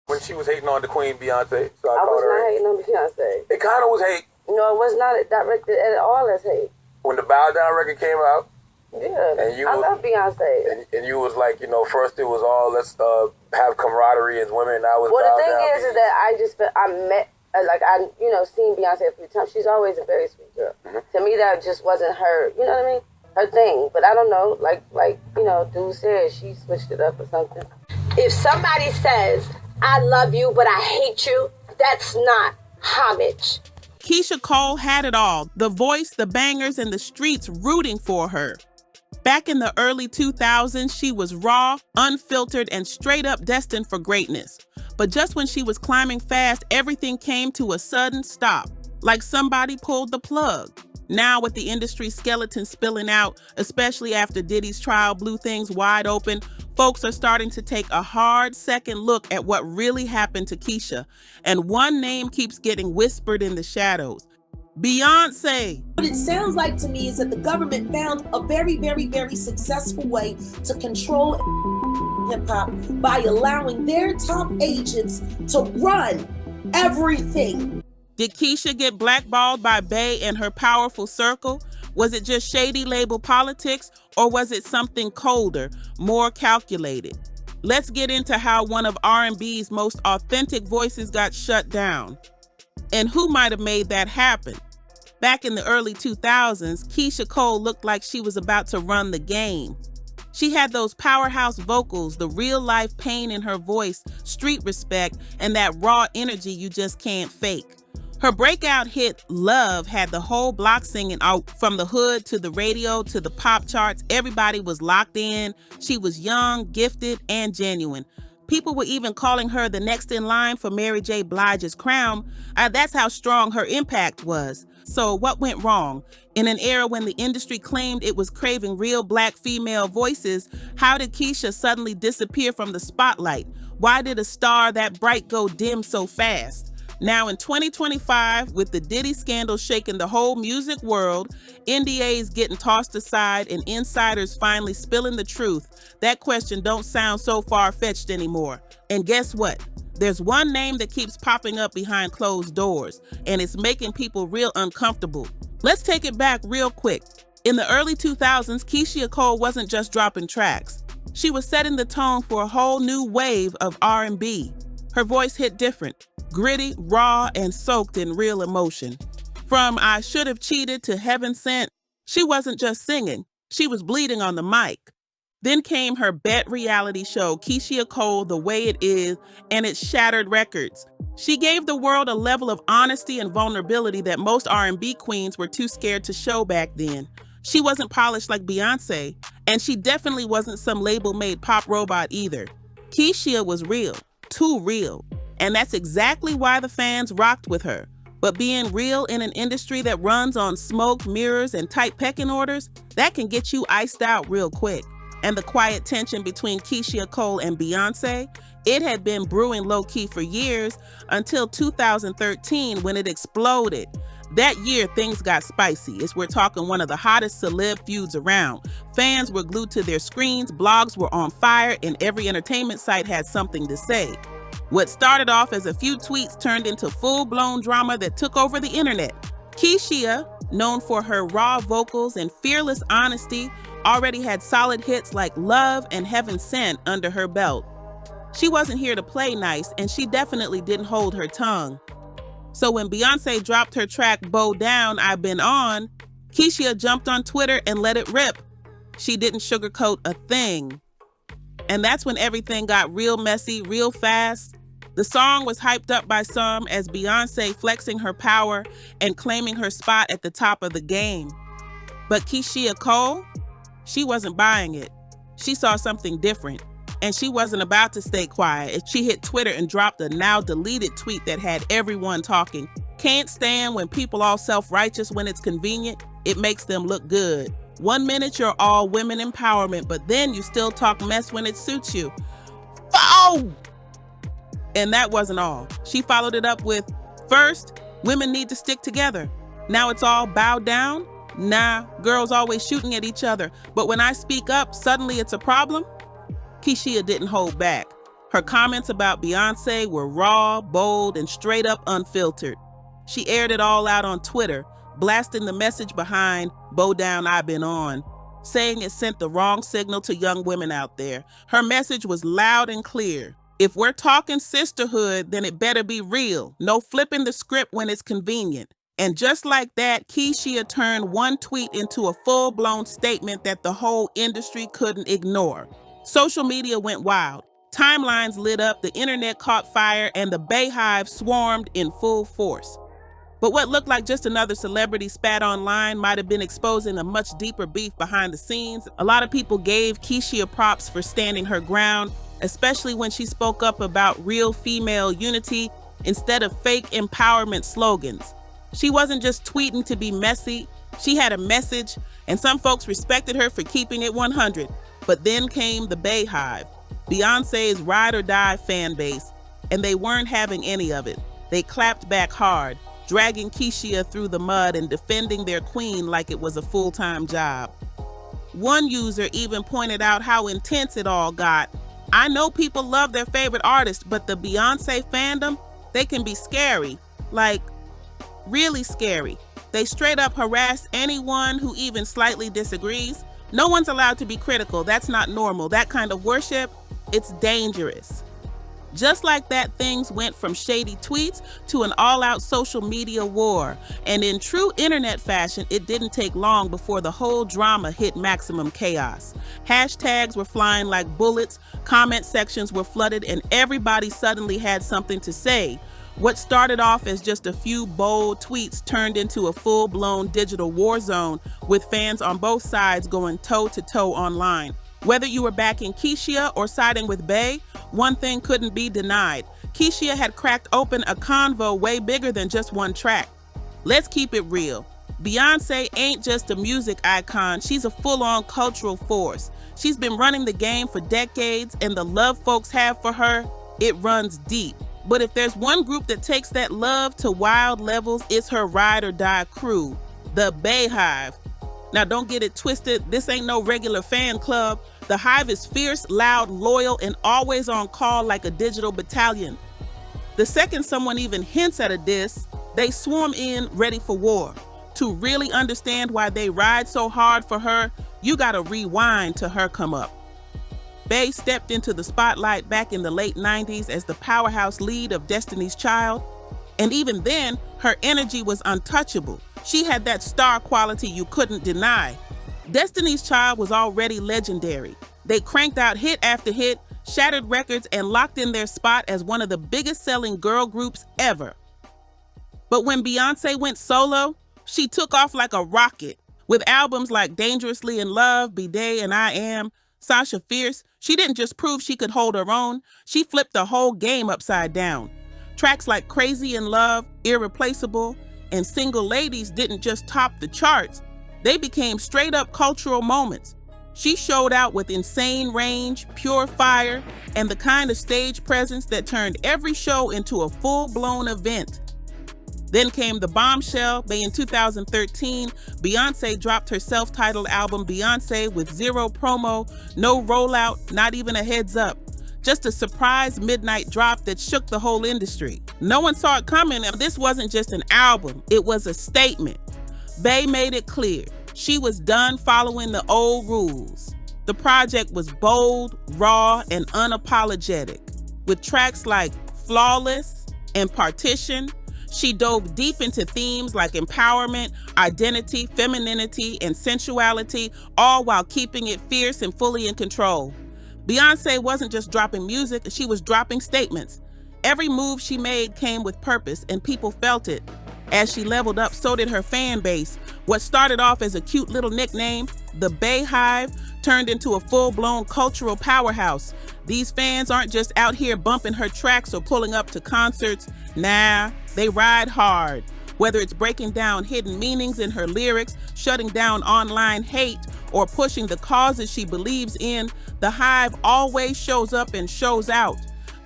when she was hating on the queen Beyonce. So I was not hating on Beyonce. It kind of was hate. No, it was not directed at all as hate. When the Bow Down record came out. Yeah, I love Beyonce. And you was like, first it was all let's have camaraderie as women. Now it's well, the Bow thing Down is that I met, seen Beyonce a few times. She's always a very sweet girl. To me, that just wasn't her, you know what I mean? Her thing. But I don't know, like dude said, she switched it up or something. If somebody says, I love you, but I hate you, that's not homage. Keyshia Cole had it all, the voice, the bangers, and the streets rooting for her. Back in the early 2000s, she was raw, unfiltered, and straight up destined for greatness. But just when she was climbing fast, everything came to a sudden stop, like somebody pulled the plug. Now with the industry skeleton spilling out, especially after Diddy's trial blew things wide open, folks are starting to take a hard second look at what really happened to Keyshia. And one name keeps getting whispered in the shadows. Beyonce. What it sounds like to me is that the government found a very, very, very successful way to control hip-hop by allowing their top agents to run everything. Did Keyshia get blackballed by Bey and her powerful circle? Was it just shady label politics, or was it something colder, more calculated? Let's get into how one of R&B's most authentic voices got shut down, and who might have made that happen. Back in the early 2000s, Keyshia Cole looked like she was about to run the game. She had those powerhouse vocals, the real-life pain in her voice, street respect, and that raw energy you just can't fake. Her breakout hit, Love, had the whole block singing out from the hood to the radio to the pop charts. Everybody was locked in. She was young, gifted, and genuine. People were even calling her the next in line for Mary J. Blige's crown. That's how strong her impact was. So what went wrong? In an era when the industry claimed it was craving real Black female voices, how did Keyshia suddenly disappear from the spotlight? Why did a star that bright go dim so fast? Now in 2025, with the Diddy scandal shaking the whole music world, NDAs getting tossed aside, and insiders finally spilling the truth, that question don't sound so far-fetched anymore. And guess what? There's one name that keeps popping up behind closed doors, and it's making people real uncomfortable. Let's take it back real quick. In the early 2000s, Keyshia Cole wasn't just dropping tracks. She was setting the tone for a whole new wave of R&B. Her voice hit different, gritty, raw, and soaked in real emotion. From I Should Have Cheated to Heaven Sent, she wasn't just singing, she was bleeding on the mic. Then came her Bet reality show, Keyshia Cole, The Way It Is, and it shattered records. She gave the world a level of honesty and vulnerability that most R&B queens were too scared to show back then. She wasn't polished like Beyonce, and she definitely wasn't some label-made pop robot either. Keyshia was real, too real, and that's exactly why the fans rocked with her. But being real in an industry that runs on smoke, mirrors, and tight pecking orders, that can get you iced out real quick. And the quiet tension between Keyshia Cole and Beyonce, it had been brewing low-key for years until 2013 when it exploded. That year, things got spicy, as we're talking one of the hottest celeb feuds around. Fans were glued to their screens, blogs were on fire, and every entertainment site had something to say. What started off as a few tweets turned into full-blown drama that took over the internet. Keyshia, known for her raw vocals and fearless honesty, already had solid hits like Love and Heaven Sent under her belt. She wasn't here to play nice, and she definitely didn't hold her tongue. So when Beyonce dropped her track Bow Down, I've Been On, Keyshia jumped on Twitter and let it rip. She didn't sugarcoat a thing. And that's when everything got real messy, real fast. The song was hyped up by some as Beyonce flexing her power and claiming her spot at the top of the game. But Keyshia Cole, she wasn't buying it. She saw something different, and she wasn't about to stay quiet. She hit Twitter and dropped a now deleted tweet that had everyone talking. Can't stand when people all self-righteous when it's convenient. It makes them look good. 1 minute you're all women empowerment, but then you still talk mess when it suits you. Oh! And that wasn't all. She followed it up with, first, women need to stick together. Now it's all bow down? Nah, girls always shooting at each other. But when I speak up, suddenly it's a problem? Keyshia didn't hold back. Her comments about Beyonce were raw, bold, and straight up unfiltered. She aired it all out on Twitter, blasting the message behind "Bow Down, I've Been On," saying it sent the wrong signal to young women out there. Her message was loud and clear. If we're talking sisterhood, then it better be real. No flipping the script when it's convenient. And just like that, Keyshia turned one tweet into a full-blown statement that the whole industry couldn't ignore. Social media went wild. Timelines lit up, the internet caught fire, and the Beyhive swarmed in full force. But what looked like just another celebrity spat online might have been exposing a much deeper beef behind the scenes. A lot of people gave Keyshia props for standing her ground, especially when she spoke up about real female unity instead of fake empowerment slogans. She wasn't just tweeting to be messy, she had a message, and some folks respected her for keeping it 100. But then came the Beyhive, Beyonce's ride or die fan base, and they weren't having any of it. They clapped back hard, dragging Keyshia through the mud and defending their queen like it was a full-time job. One user even pointed out how intense it all got. "I know people love their favorite artist, but the Beyonce fandom, they can be scary. Like, really scary. They straight up harass anyone who even slightly disagrees. No one's allowed to be critical. That's not normal. That kind of worship, it's dangerous." Just like that, things went from shady tweets to an all-out social media war. And in true internet fashion, it didn't take long before the whole drama hit maximum chaos. Hashtags were flying like bullets, comment sections were flooded, and everybody suddenly had something to say. What started off as just a few bold tweets turned into a full-blown digital war zone, with fans on both sides going toe-to-toe online. Whether you were backing Keyshia or siding with Bey, one thing couldn't be denied. Keyshia had cracked open a convo way bigger than just one track. Let's keep it real. Beyonce ain't just a music icon, she's a full-on cultural force. She's been running the game for decades, and the love folks have for her, it runs deep. But if there's one group that takes that love to wild levels, it's her ride or die crew, the Beyhive. Now don't get it twisted, this ain't no regular fan club. The Hive is fierce, loud, loyal, and always on call like a digital battalion. The second someone even hints at a diss, they swarm in ready for war. To really understand why they ride so hard for her, you gotta rewind to her come up. Bey stepped into the spotlight back in the late 90s as the powerhouse lead of Destiny's Child, and even then, her energy was untouchable. She had that star quality you couldn't deny. Destiny's Child was already legendary. They cranked out hit after hit, shattered records, and locked in their spot as one of the biggest selling girl groups ever. But when Beyonce went solo, she took off like a rocket. With albums like Dangerously in Love, Bidet, and I Am, Sasha Fierce, she didn't just prove she could hold her own, she flipped the whole game upside down. Tracks like Crazy in Love, Irreplaceable, and Single Ladies didn't just top the charts, they became straight up cultural moments. She showed out with insane range, pure fire, and the kind of stage presence that turned every show into a full-blown event. Then came the bombshell. In 2013, Beyonce dropped her self-titled album Beyonce with zero promo, no rollout, not even a heads up. Just a surprise midnight drop that shook the whole industry. No one saw it coming, and this wasn't just an album, it was a statement. Bey made it clear, she was done following the old rules. The project was bold, raw, and unapologetic. With tracks like Flawless and Partition, she dove deep into themes like empowerment, identity, femininity, and sensuality, all while keeping it fierce and fully in control. Beyonce wasn't just dropping music, she was dropping statements. Every move she made came with purpose, and people felt it. As she leveled up, so did her fan base. What started off as a cute little nickname, the Beyhive, turned into a full-blown cultural powerhouse. These fans aren't just out here bumping her tracks or pulling up to concerts. Nah, they ride hard. Whether it's breaking down hidden meanings in her lyrics, shutting down online hate, or pushing the causes she believes in, the Hive always shows up and shows out.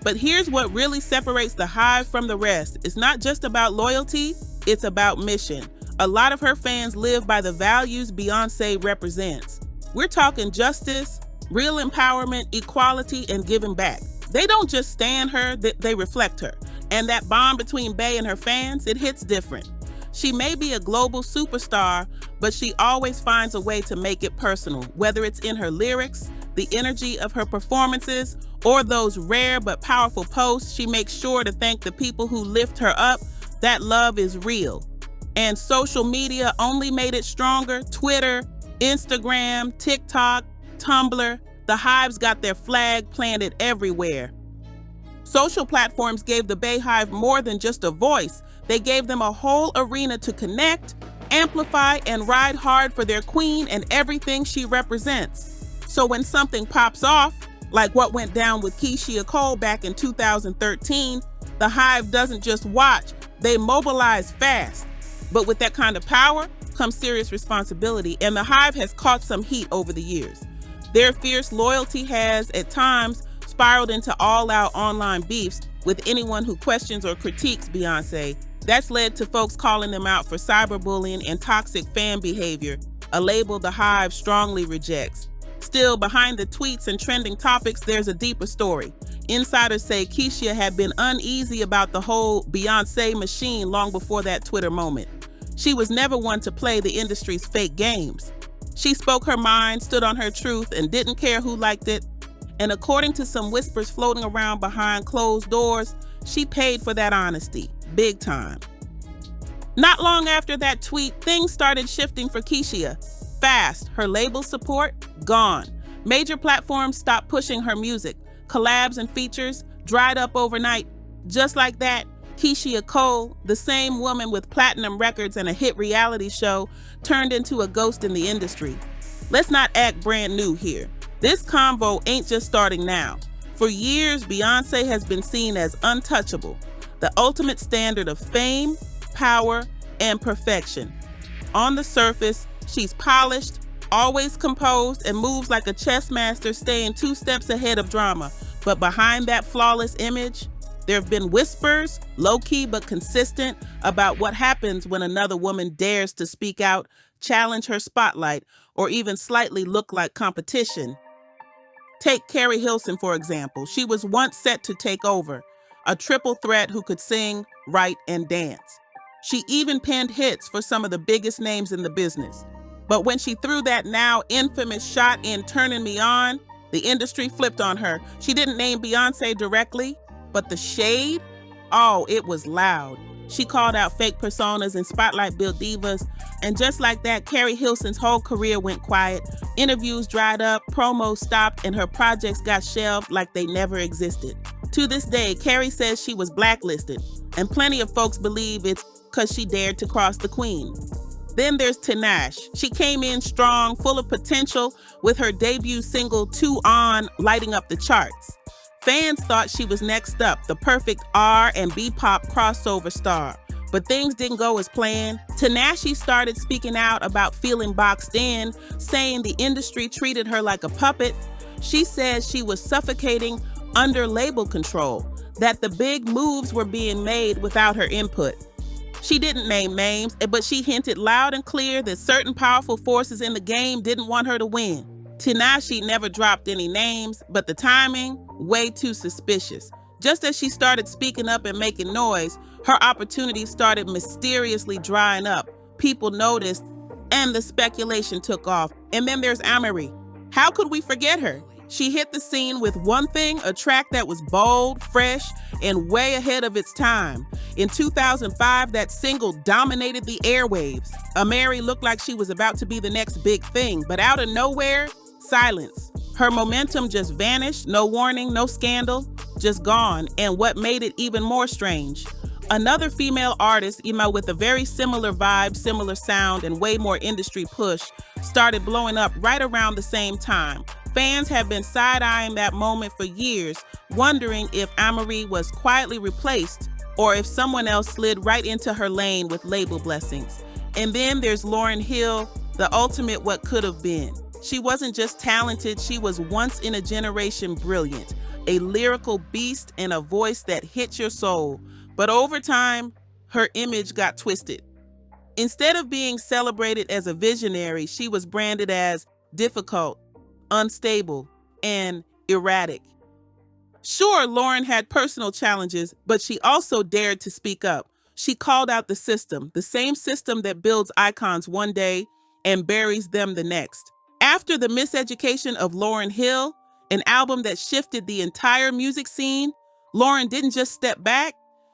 But here's what really separates the Hive from the rest. It's not just about loyalty, it's about mission. A lot of her fans live by the values Beyonce represents. We're talking justice, real empowerment, equality, and giving back. They don't just stand her, they reflect her. And that bond between Bey and her fans, it hits different. She may be a global superstar, but she always finds a way to make it personal, whether it's in her lyrics, the energy of her performances, or those rare but powerful posts. She makes sure to thank the people who lift her up. That love is real. And social media only made it stronger. Twitter, Instagram, TikTok, Tumblr, the Hives got their flag planted everywhere. Social platforms gave the Beyhive more than just a voice. They gave them a whole arena to connect, amplify, and ride hard for their queen and everything she represents. So when something pops off, like what went down with Keyshia Cole back in 2013, the Hive doesn't just watch, they mobilize fast. But with that kind of power comes serious responsibility, and the Hive has caught some heat over the years. Their fierce loyalty has, at times, spiraled into all-out online beefs with anyone who questions or critiques Beyonce. That's led to folks calling them out for cyberbullying and toxic fan behavior, a label the Hive strongly rejects. Still, behind the tweets and trending topics, there's a deeper story. Insiders say Keyshia had been uneasy about the whole Beyonce machine long before that Twitter moment. She was never one to play the industry's fake games. She spoke her mind, stood on her truth, and didn't care who liked it. And according to some whispers floating around behind closed doors, she paid for that honesty, big time. Not long after that tweet, things started shifting for Keyshia. Fast, her label support, gone. Major platforms stopped pushing her music. Collabs and features dried up overnight. Just like that, Keyshia Cole, the same woman with platinum records and a hit reality show, turned into a ghost in the industry. Let's not act brand new here. This convo ain't just starting now. For years, Beyonce has been seen as untouchable, the ultimate standard of fame, power, and perfection. On the surface, she's polished, always composed, and moves like a chess master, staying 2 steps ahead of drama. But behind that flawless image, there have been whispers, low-key but consistent, about what happens when another woman dares to speak out, challenge her spotlight, or even slightly look like competition. Take Carrie Hilson, for example. She was once set to take over, a triple threat who could sing, write, and dance. She even penned hits for some of the biggest names in the business. But when she threw that now infamous shot in Turning Me On, the industry flipped on her. She didn't name Beyonce directly, but the shade, oh, it was loud. She called out fake personas and spotlight-built divas, and just like that, Carrie Hilson's whole career went quiet. Interviews dried up, promos stopped, and her projects got shelved like they never existed. To this day, Carrie says she was blacklisted, and plenty of folks believe it's because she dared to cross the queen. Then there's Tinashe. She came in strong, full of potential, with her debut single 2 On lighting up the charts. Fans thought she was next up, the perfect R&B pop crossover star. But things didn't go as planned. Tinashe started speaking out about feeling boxed in, saying the industry treated her like a puppet. She says she was suffocating under label control, that the big moves were being made without her input. She didn't name names, but she hinted loud and clear that certain powerful forces in the game didn't want her to win. Tinashe never dropped any names, but the timing, way too suspicious. Just as she started speaking up and making noise, her opportunities started mysteriously drying up. People noticed, and the speculation took off. And then there's Amerie. How could we forget her? She hit the scene with One Thing, a track that was bold, fresh, and way ahead of its time. In 2005, that single dominated the airwaves. Amerie looked like she was about to be the next big thing, but out of nowhere, silence. Her momentum just vanished, no warning, no scandal, just gone. And what made it even more strange, another female artist, with a very similar vibe, similar sound, and way more industry push, started blowing up right around the same time. Fans have been side-eyeing that moment for years, wondering if Amerie was quietly replaced or if someone else slid right into her lane with label blessings. And then there's Lauryn Hill, the ultimate what could have been. She wasn't just talented, she was once in a generation brilliant, a lyrical beast and a voice that hit your soul. But over time, her image got twisted. Instead of being celebrated as a visionary, she was branded as difficult, unstable, and erratic. Sure, Lauren had personal challenges, but she also dared to speak up. She called out the system, the same system that builds icons one day and buries them the next. After the miseducation of Lauryn Hill, an album that shifted the entire music scene, Lauren didn't just step back,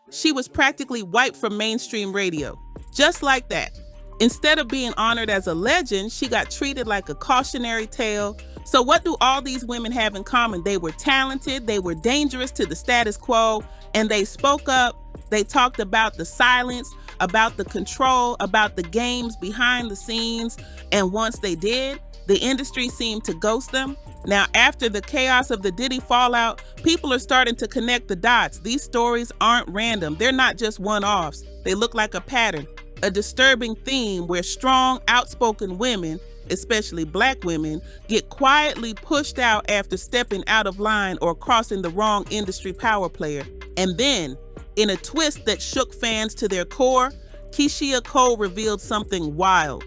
she was practically wiped from mainstream radio. Just like that. Instead of being honored as a legend, she got treated like a cautionary tale. So what do all these women have in common? They were talented, they were dangerous to the status quo, and they spoke up. They talked about the silence, about the control, about the games behind the scenes. And once they did, the industry seemed to ghost them. Now, after the chaos of the Diddy fallout, people are starting to connect the dots. These stories aren't random. They're not just one-offs. They look like a pattern, a disturbing theme where strong, outspoken women, especially Black women, get quietly pushed out after stepping out of line or crossing the wrong industry power player. And then, in a twist that shook fans to their core, Keyshia Cole revealed something wild.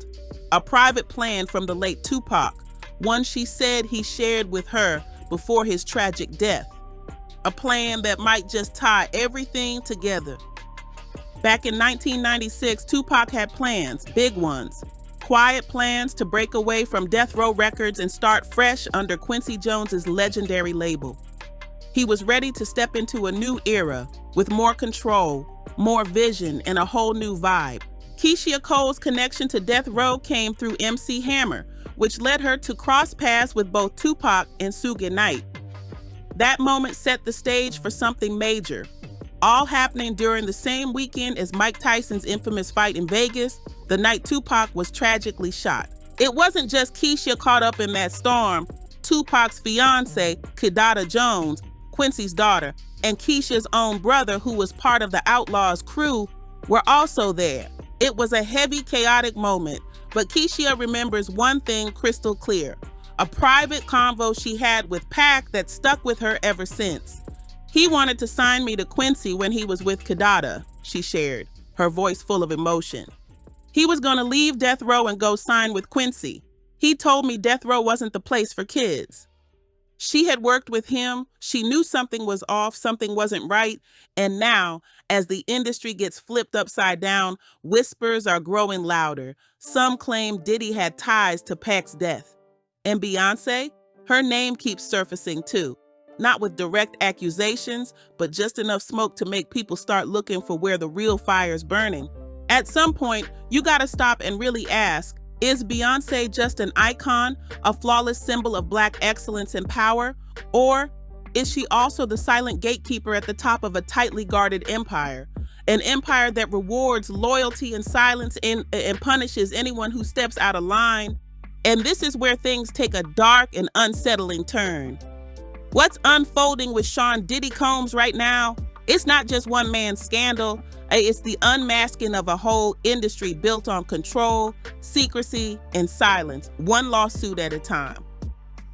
A private plan from the late Tupac, one she said he shared with her before his tragic death. A plan that might just tie everything together. Back in 1996, Tupac had plans, big ones. Quiet plans to break away from Death Row Records and start fresh under Quincy Jones's legendary label. He was ready to step into a new era with more control, more vision, and a whole new vibe. Keyshia Cole's connection to Death Row came through MC Hammer, which led her to cross paths with both Tupac and Suge Knight. That moment set the stage for something major, all happening during the same weekend as Mike Tyson's infamous fight in Vegas, the night Tupac was tragically shot. It wasn't just Keyshia caught up in that storm. Tupac's fiancée, Kidada Jones, Quincy's daughter, and Keyshia's own brother, who was part of the Outlaws crew, were also there. It was a heavy, chaotic moment, but Keyshia remembers one thing crystal clear, a private convo she had with Pac that stuck with her ever since. He wanted to sign me to Quincy when he was with Kidada, she shared, her voice full of emotion. He was gonna leave Death Row and go sign with Quincy. He told me Death Row wasn't the place for kids. She had worked with him, she knew something was off, something wasn't right, and now, as the industry gets flipped upside down, whispers are growing louder. Some claim Diddy had ties to Pac's death. And Beyonce? Her name keeps surfacing too. Not with direct accusations, but just enough smoke to make people start looking for where the real fire's burning. At some point, you gotta stop and really ask, is Beyonce just an icon, a flawless symbol of Black excellence and power? Or is she also the silent gatekeeper at the top of a tightly guarded empire? An empire that rewards loyalty and silence and punishes anyone who steps out of line. And this is where things take a dark and unsettling turn. What's unfolding with Sean Diddy Combs right now? It's not just one man's scandal. It's the unmasking of a whole industry built on control, secrecy, and silence, one lawsuit at a time.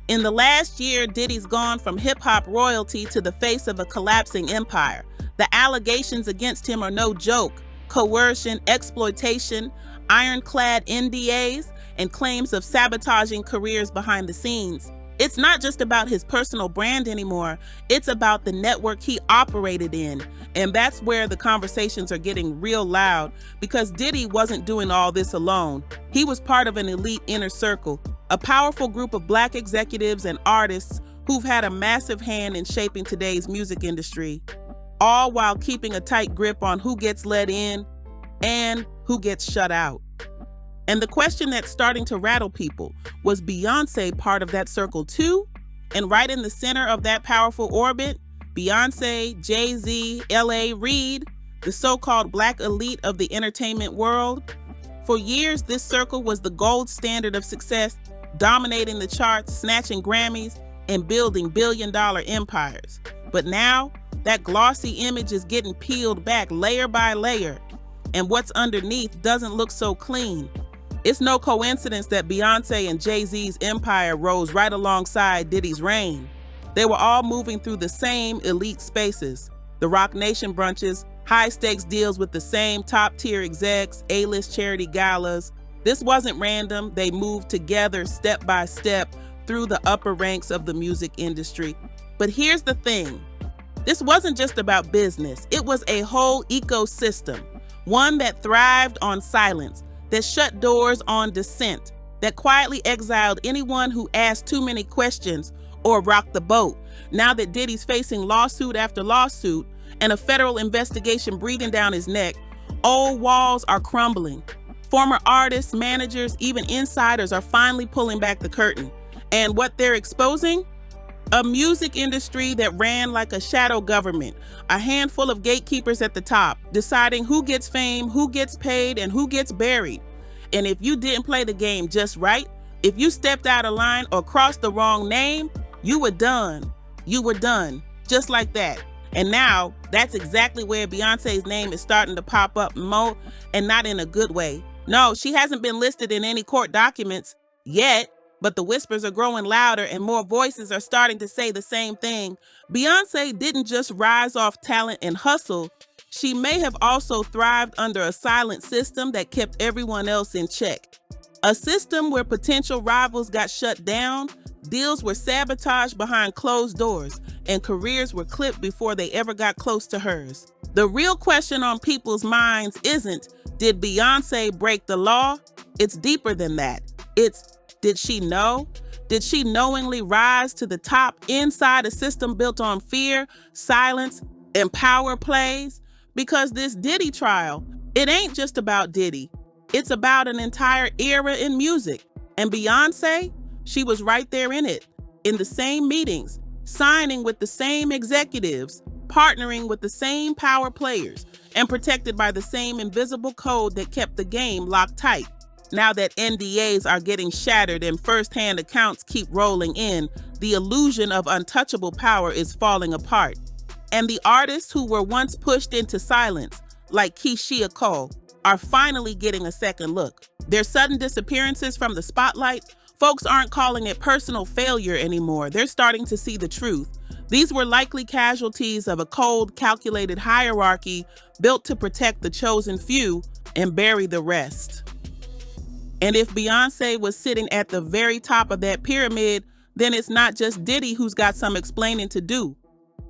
In the last year, Diddy's gone from hip-hop royalty to the face of a collapsing empire. The allegations against him are no joke. Coercion, exploitation, ironclad NDAs, and claims of sabotaging careers behind the scenes. It's not just about his personal brand anymore. It's about the network he operated in. And that's where the conversations are getting real loud, because Diddy wasn't doing all this alone. He was part of an elite inner circle, a powerful group of Black executives and artists who've had a massive hand in shaping today's music industry, all while keeping a tight grip on who gets let in and who gets shut out. And the question that's starting to rattle people, was Beyonce part of that circle too? And right in the center of that powerful orbit, Beyonce, Jay-Z, L.A. Reid, the so-called Black elite of the entertainment world. For years, this circle was the gold standard of success, dominating the charts, snatching Grammys, and building billion-dollar empires. But now, that glossy image is getting peeled back layer by layer, and what's underneath doesn't look so clean. It's no coincidence that Beyonce and Jay-Z's empire rose right alongside Diddy's reign. They were all moving through the same elite spaces, the Roc Nation brunches, high-stakes deals with the same top-tier execs, A-list charity galas. This wasn't random. They moved together step by step through the upper ranks of the music industry. But here's the thing. This wasn't just about business. It was a whole ecosystem, one that thrived on silence, that shut doors on dissent, that quietly exiled anyone who asked too many questions or rocked the boat. Now that Diddy's facing lawsuit after lawsuit and a federal investigation breathing down his neck, old walls are crumbling. Former artists, managers, even insiders are finally pulling back the curtain. And what they're exposing? A music industry that ran like a shadow government, a handful of gatekeepers at the top, deciding who gets fame, who gets paid, and who gets buried. And if you didn't play the game just right, if you stepped out of line or crossed the wrong name, you were done. You were done, just like that. And now, that's exactly where Beyonce's name is starting to pop up more, and not in a good way. No, she hasn't been listed in any court documents yet, but the whispers are growing louder and more voices are starting to say the same thing. Beyonce didn't just rise off talent and hustle. She may have also thrived under a silent system that kept everyone else in check. A system where potential rivals got shut down, deals were sabotaged behind closed doors, and careers were clipped before they ever got close to hers. The real question on people's minds isn't, did Beyonce break the law? It's deeper than that. It's, did she know? Did she knowingly rise to the top inside a system built on fear, silence, and power plays? Because this Diddy trial, it ain't just about Diddy. It's about an entire era in music. And Beyonce, she was right there in it, in the same meetings, signing with the same executives, partnering with the same power players, and protected by the same invisible code that kept the game locked tight. Now that NDAs are getting shattered and first-hand accounts keep rolling in, the illusion of untouchable power is falling apart. And the artists who were once pushed into silence, like Keyshia Cole, are finally getting a second look. Their sudden disappearances from the spotlight, folks aren't calling it personal failure anymore. They're starting to see the truth. These were likely casualties of a cold, calculated hierarchy built to protect the chosen few and bury the rest. And if Beyonce was sitting at the very top of that pyramid, then it's not just Diddy who's got some explaining to do.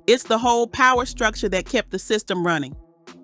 It's the whole power structure that kept the system running.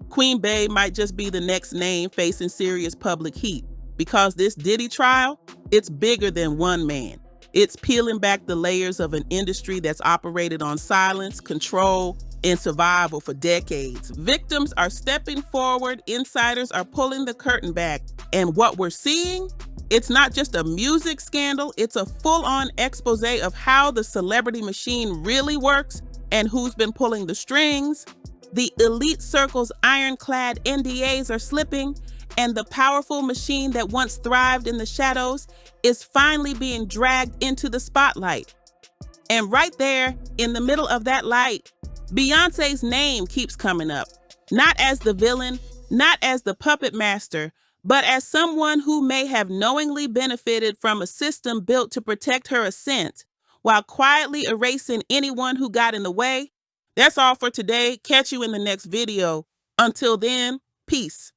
Queen Bey might just be the next name facing serious public heat, because this Diddy trial, it's bigger than one man. It's peeling back the layers of an industry that's operated on silence, control, and survival for decades. Victims are stepping forward, insiders are pulling the curtain back, and what we're seeing, it's not just a music scandal, it's a full-on expose of how the celebrity machine really works and who's been pulling the strings. The elite circle's ironclad NDAs are slipping, and the powerful machine that once thrived in the shadows is finally being dragged into the spotlight. And right there, in the middle of that light, Beyonce's name keeps coming up, not as the villain, not as the puppet master, but as someone who may have knowingly benefited from a system built to protect her ascent, while quietly erasing anyone who got in the way. That's all for today. Catch you in the next video. Until then, peace.